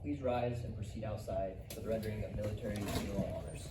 Please rise and proceed outside for the rendering of military funeral honors.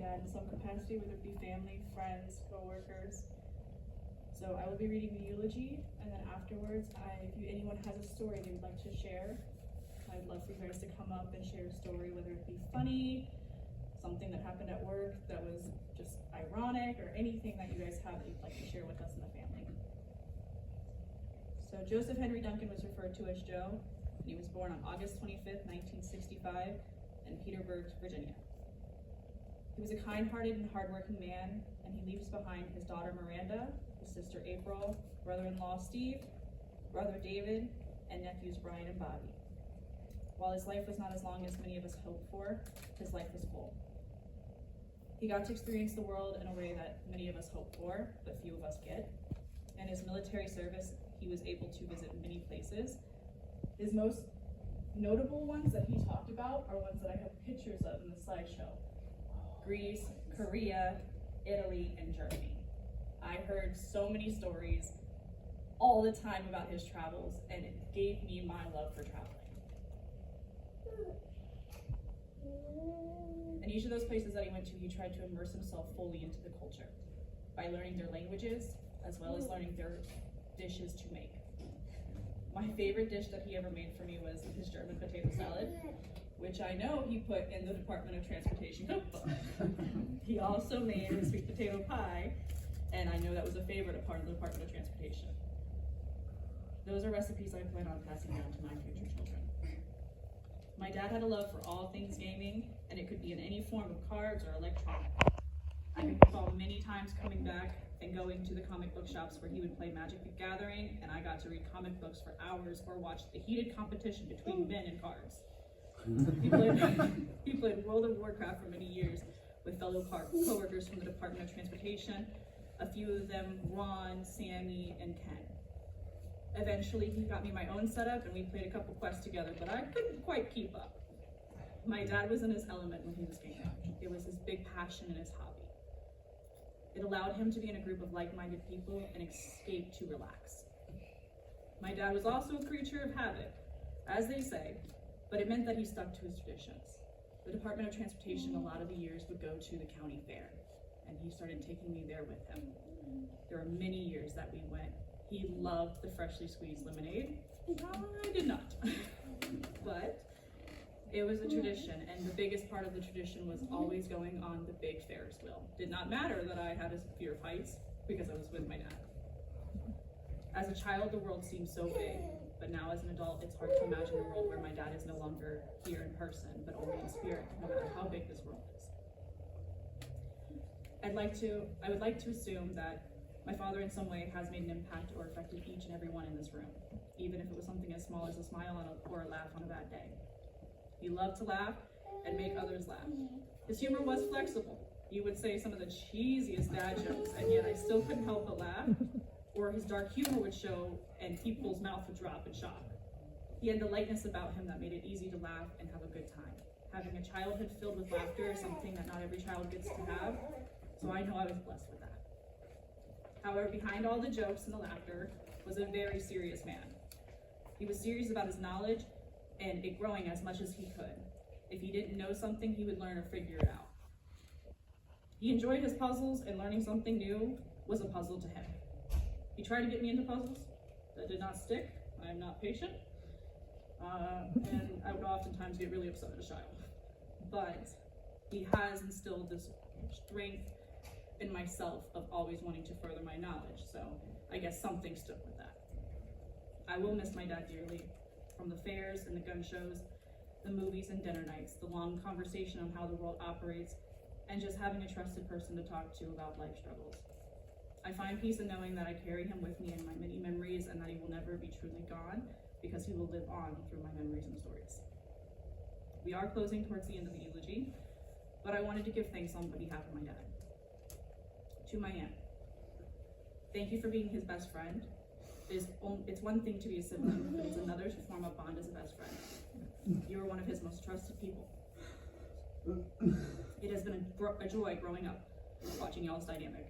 dad in some capacity, whether it be family, friends, co-workers. So I will be reading the eulogy, and then afterwards, if anyone has a story they would like to share, I'd love for you guys to come up and share a story, whether it be funny, something that happened at work that was just ironic, or anything that you guys have that you'd like to share with us in the family. So Joseph Henry Duncan was referred to as Joe, and he was born on August 25th, 1965 in Petersburg, Virginia. He was a kind-hearted and hardworking man, and he leaves behind his daughter Miranda, his sister April, brother-in-law Steve, brother David, and nephews Brian and Bobby. While his life was not as long as many of us hoped for, his life was full. He got to experience the world in a way that many of us hope for, but few of us get. In his military service, he was able to visit many places. His most notable ones that he talked about are ones that I have pictures of in the slideshow. Greece, Korea, Italy, and Germany. I heard so many stories all the time about his travels, and it gave me my love for traveling. In each of those places that he went to, he tried to immerse himself fully into the culture by learning their languages, as well as learning their dishes to make. My favorite dish that he ever made for me was his German potato salad, which I know he put in the Department of Transportation cookbook. He also made his sweet potato pie, and I know that was a favorite of part of the Department of Transportation. Those are recipes I plan on passing down to my future children. My dad had a love for all things gaming, and it could be in any form of cards or electronic. I can recall many times coming back and going to the comic book shops where he would play Magic the Gathering, and I got to read comic books for hours or watch the heated competition between men and cards. He played World of Warcraft for many years with fellow co-workers from the Department of Transportation, a few of them Ron, Sammy, and Ken. Eventually, he got me my own setup, and we played a couple quests together, but I couldn't quite keep up. My dad was in his element when he was gaming. It was his big passion and his hobby. It allowed him to be in a group of like-minded people and escape to relax. My dad was also a creature of habit, as they say, but it meant that he stuck to his traditions. The Department of Transportation, a lot of the years, would go to the county fair, and he started taking me there with him. There were many years that we went. He loved the freshly squeezed lemonade. I did not. But it was a tradition, and the biggest part of the tradition was always going on the big Ferris wheel. Did not matter that I had a fear of heights, because I was with my dad. As a child, the world seemed so big, but now as an adult, it's hard to imagine a world where my dad is no longer here in person, but only in spirit, no matter how big this world is. I would like to assume that my father in some way has made an impact or affected each and every one in this room, even if it was something as small as a smile or a laugh on a bad day. He loved to laugh and make others laugh. His humor was flexible. He would say some of the cheesiest dad jokes, and yet I still couldn't help but laugh, or his dark humor would show and people's mouth would drop in shock. He had the lightness about him that made it easy to laugh and have a good time. Having a childhood filled with laughter is something that not every child gets to have, so I know I was blessed with that. However, behind all the jokes and the laughter was a very serious man. He was serious about his knowledge and it growing as much as he could. If he didn't know something, he would learn or figure it out. He enjoyed his puzzles, and learning something new was a puzzle to him. He tried to get me into puzzles. That did not stick. I am not patient. And I would oftentimes get really upset at a child. But he has instilled this strength in myself of always wanting to further my knowledge, so I guess something stood with that. I will miss my dad dearly. From the fairs and the gun shows, the movies and dinner nights, the long conversation on how the world operates, and just having a trusted person to talk to about life struggles. I find peace in knowing that I carry him with me in my many memories and that he will never be truly gone because he will live on through my memories and stories. We are closing towards the end of the eulogy, but I wanted to give thanks on behalf of my dad. To my aunt, thank you for being his best friend. It's one thing to be a sibling, but it's another to form a bond as a best friend. You are one of his most trusted people. It has been a joy growing up watching y'all's dynamic,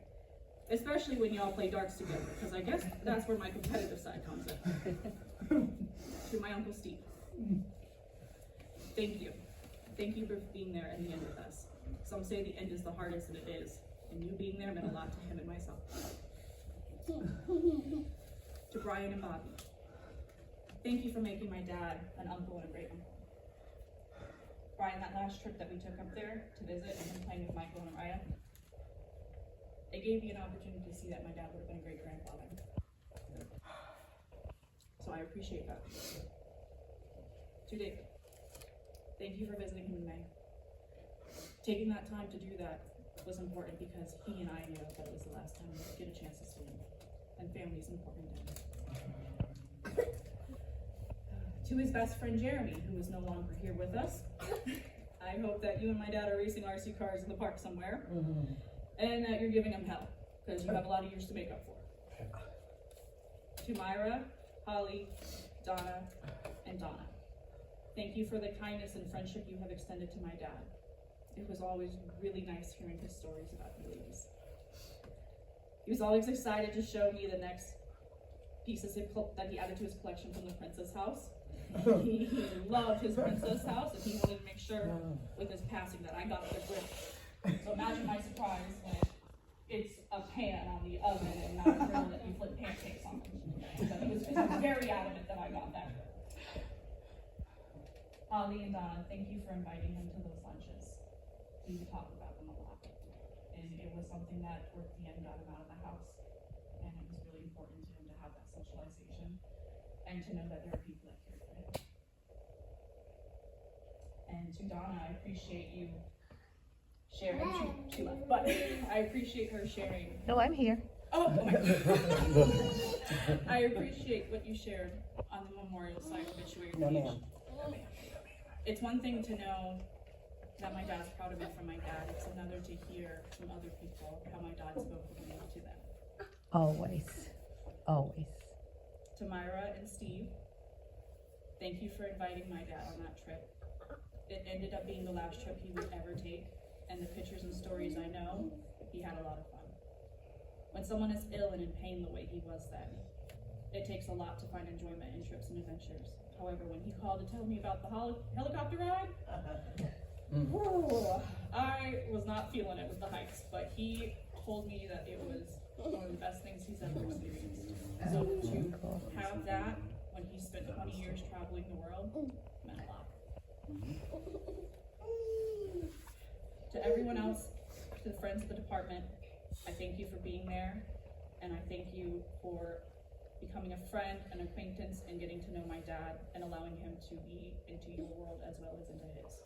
especially when y'all play darts together, because I guess that's where my competitive side comes in. To my Uncle Steve, thank you. Thank you for being there in the end with us. Some say the end is the hardest, and it is. And you being there meant a lot to him and myself. To Brian and Bobby, thank you for making my dad an uncle and a great uncle. Brian, that last trip that we took up there to visit and him playing with Michael and Araya, it gave me an opportunity to see that my dad would have been a great grandfather. So I appreciate that. To David, thank you for visiting him in May. Taking that time to do that was important because he and I knew that it was the last time we would get a chance to see him. And family's important to him. To his best friend Jeremy, who is no longer here with us, I hope that you and my dad are racing RC cars in the park somewhere, and that you're giving him hell, because you have a lot of years to make up for. To Myra, Holly, Donna, and Donna, thank you for the kindness and friendship you have extended to my dad. It was always really nice hearing his stories about you ladies. He was always excited to show me the next pieces that he added to his collection from the Princess House. He loved his Princess House, and he wanted to make sure with his passing that I got the grip. So imagine my surprise when it's a pan on the oven and not a grill that you flip pancakes on. So he was very adamant that I got that. Holly and Donna, thank you for inviting him to those lunches. We talk about them a lot. And it was something that towards the end got him out of the house. And it was really important to him to have that socialization and to know that there are people that care for him. And to Donna, I appreciate you sharing. She left, but I appreciate her sharing. No, I'm here. Oh, I appreciate what you shared on the memorial site obituary page. It's one thing to know that my dad's proud of me from my dad. It's another to hear from other people how my dad spoke of me to them. Always. Always. To Myra and Steve, thank you for inviting my dad on that trip. It ended up being the last trip he would ever take, and the pictures and stories I know, he had a lot of fun. When someone is ill and in pain the way he was then, it takes a lot to find enjoyment in trips and adventures. However, when he called to tell me about the helicopter ride, I was not feeling it with the hikes, but he told me that it was one of the best things he's ever experienced. So to have that when he spent 20 years traveling the world meant a lot. To everyone else, to the friends of the department, I thank you for being there, and I thank you for becoming a friend, an acquaintance, and getting to know my dad and allowing him to be into your world as well as into his.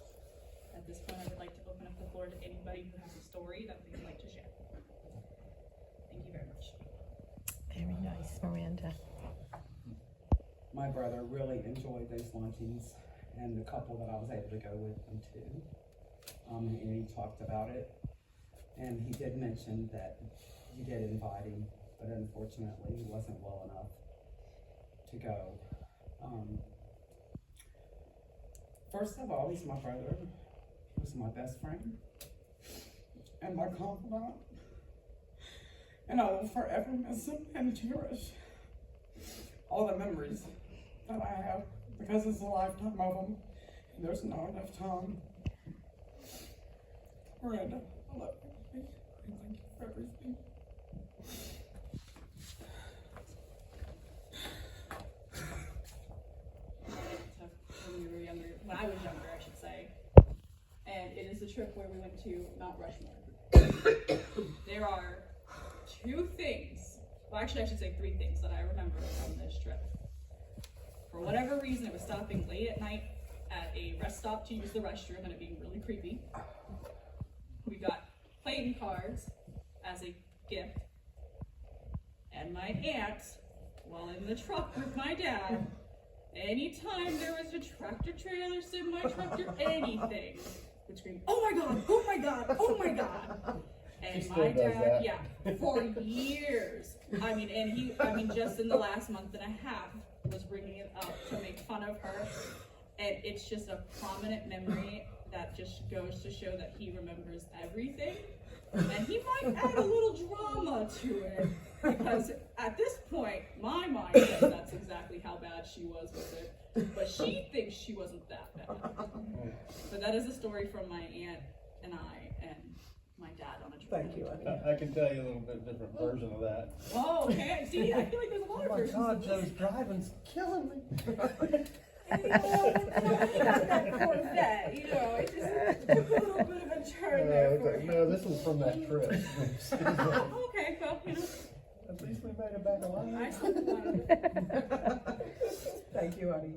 At this point, I would like to open up the floor to anybody who has a story that they would like to share. Thank you very much. Very nice, Miranda. My brother really enjoyed those luncheons, and the couple that I was able to go with them too. And he talked about it, and he did mention that you did invite him, but unfortunately he wasn't well enough to go. First of all, he's my brother. He was my best friend and my confidant, and I will forever miss him and cherish all the memories that I have, because it's a lifetime of them, and there's not enough time. Miranda, I love you, and thank you for everything. When we were younger, when I was younger, I should say, and it is a trip where we went to Mount Rushmore. There are two things, well actually I should say three things that I remember from this trip. For whatever reason, it was stopping late at night at a rest stop to use the restroom and it being really creepy. We got playing cards as a gift, and my aunt, while in the truck with my dad, anytime there was a tractor trailer, semi-tractor, anything, would scream, "Oh my God, oh my God, oh my God." And my dad, yeah, for years, I mean, just in the last month and a half, was bringing it up to make fun of her. And it's just a prominent memory that just goes to show that he remembers everything. And he might add a little drama to it, because at this point, my mind says that's exactly how bad she was with it. But she thinks she wasn't that bad. But that is a story from my aunt. and my dad on a trip. Thank you, honey. I can tell you a little bit different version of that. Oh, okay. See, I feel like there's a lot Oh of my versions God, of Joe's this. driving's killing me. And, you know, that Corvette, you know, it just took a little bit of a turn there for you. No, this was from that trip. Okay, well, you know, At least we made it back alive. I still wanted it. Thank you, honey.